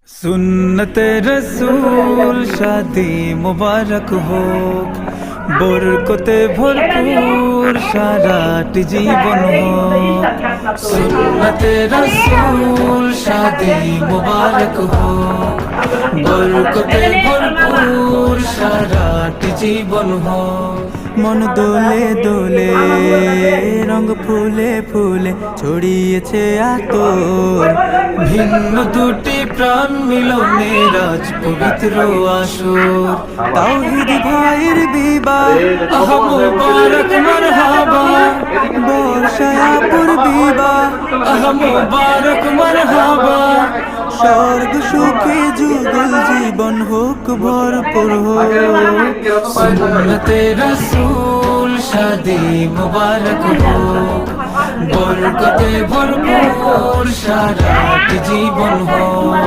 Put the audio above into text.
सुन्नते रसूल शादी मुबारक हो, बरकते भरपूर साराटी जीवन हो। सुन्नते रसूल शादी मुबारक हो, बरकते भरपूर साराटी जीवन हो। मन দোলে দোলে রঙ ফুলে ফুলে ছড়িয়েছে আতর, ভিন্ন দুটি প্রাণ মিলনের আজ পবিত্র আসর। তাওহীদ ভাইয়ের বিবাহ আহ মুবারক মারহাবা, বর্ষায় আপুর বিবাহ আহ মুবারক মারহাবা। স্বর্গ সুখে যুগল জীবন হোক ভরপুর হোক। সুন্নতে রাসূল শাদি মুবারক হোক, বরকতে ভরপুর সারাটি জীবন হোক।